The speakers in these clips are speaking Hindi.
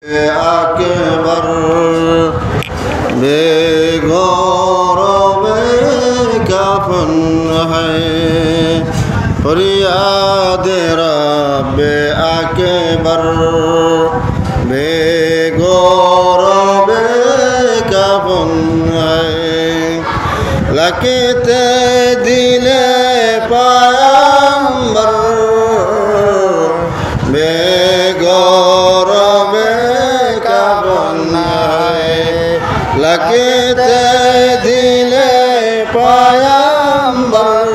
আকবর বেগৌরবে কাফন হ্যায় ফরিয়াদ রব্বে আকবর বেগৌরবে কাফন হ্যায় লকতে দিলে পায়ম্বর বেগৌরবে কাফন হ্যায় লকতে দিলে পায়ম্বর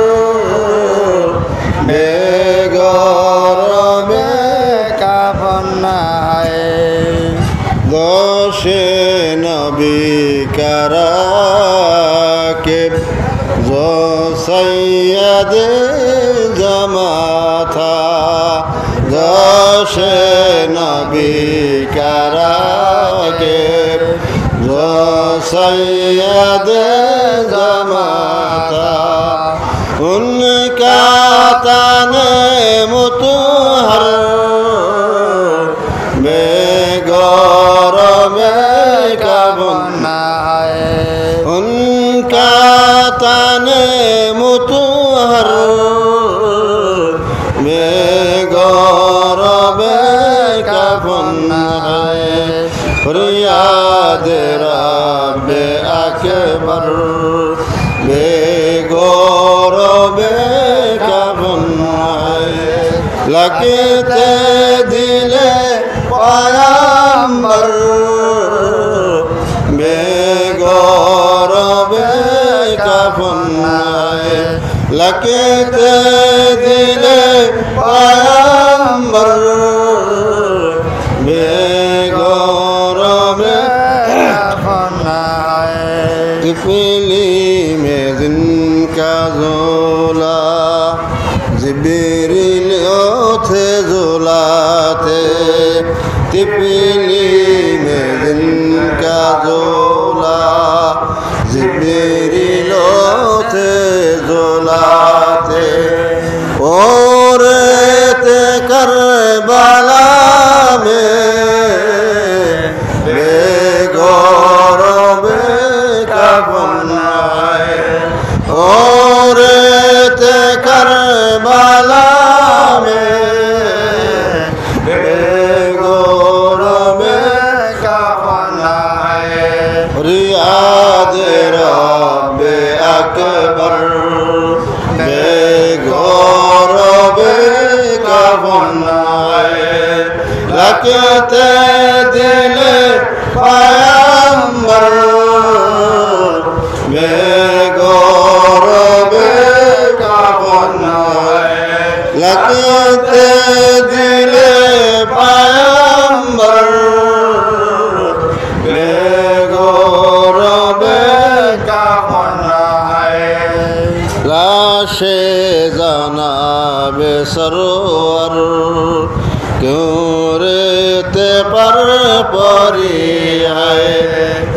বেগৌরবে কাফন হ্যায় दोषे नबी कराकिब जो सैयद जमा था दोषे नबी कराकिब जो सैयद जमा था उनका ताने मुतहर बेगौरबे काफन हॅय उनका ताने मुतहर बेगौरबे काफन हॅय फरियाद रब्बे अकबर बेगौरबे काफन हॅय लकते दिले पायम्बर बेगौरबे काफन हॅय लकते दिले पायम्बर बेगौरबे काफन हॅय तिफली में जिनका जोला जिब्रील थे जुलाते तिफली में जिनका जोला जिब्रील थे जुलाते और ते करबला में बेगौरबे काफन हॅय और ते करबला में बेगौरबे काफन हॅय फरियाद रब्बे अकबर बेगौरबे काफन हॅय लकते दिले पायम्बर बेगौरबे काफन हॅय लकते दिले पायम्बर बेगौरबे काफन हॅय लाशे जनाबे सरोवर क्यों रेते पर परी है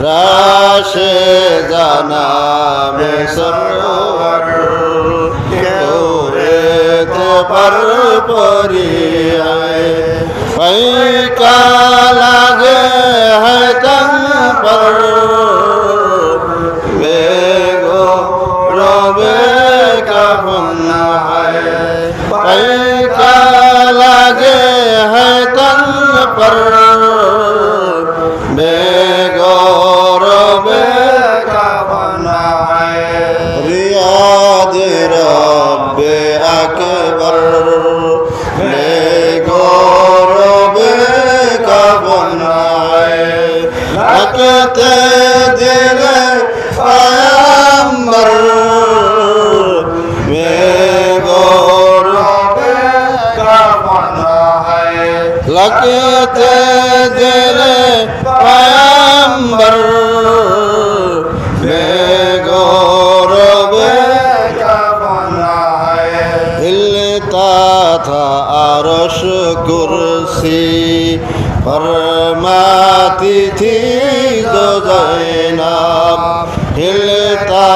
लाशे जनाबे सरोवर क्यों रेते पर परी है पैका लगे है तन पर बेगौरबे काफन हॅय पैका लगे है तन पर बेगौरबे काफन हॅय फरियाद रब्बे अकबर बेगौरबे काफन हॅय लकते दिले पायम्बर बेगौरबे काफन हॅय लकते दिले पायम्बर बेगौरबे काफन हॅय हिलता था अर्श कुर्सी फरमाती थी जो ज़ैनब हिलता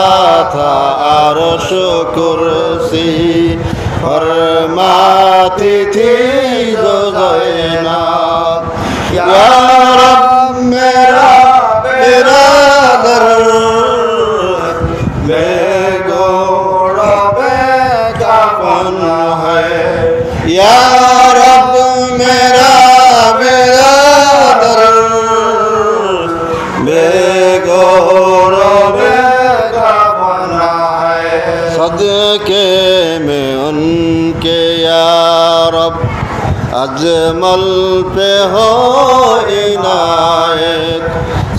था अर्श कुर्सी फरमाती थी जो ज़ैनब या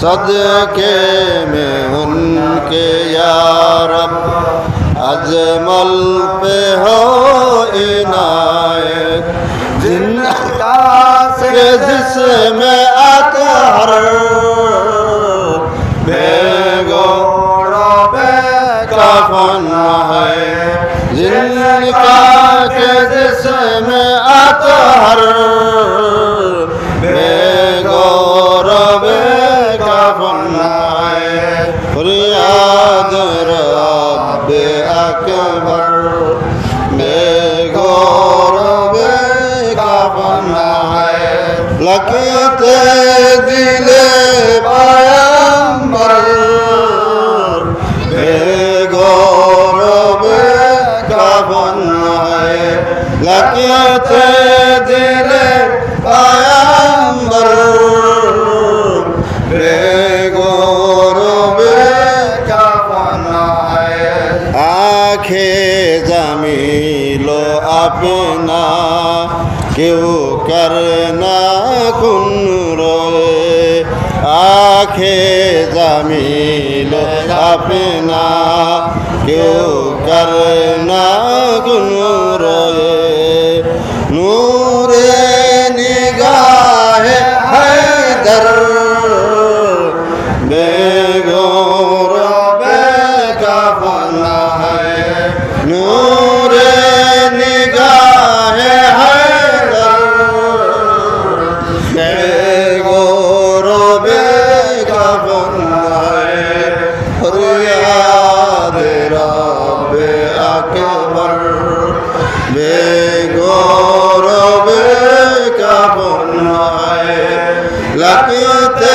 सदके में उनके या रब अजमल पे हो इनायत जिनका से जिसमें अतहर बेगोरो बेकफन है जिनका के जिसमें अतहर बेगोरो बेकफन है फरियाद रब अकबर बेगोरो बेकफन है लगते दिले पैगंबर बेगोरो बेकफन है लगते दिले पैगंबर बेगोरो बेकफन है आंखें जमीलो अपना क्यों करना कुन रोए आंखें जमील अपना क्यों करना कुन रोए नूरे निगाह हैदर बेगोरो बेकफन है नूरे निगाह बेगोरो बेकफन है फरियाद रब अकबर बेगोरो बेकफन है लगते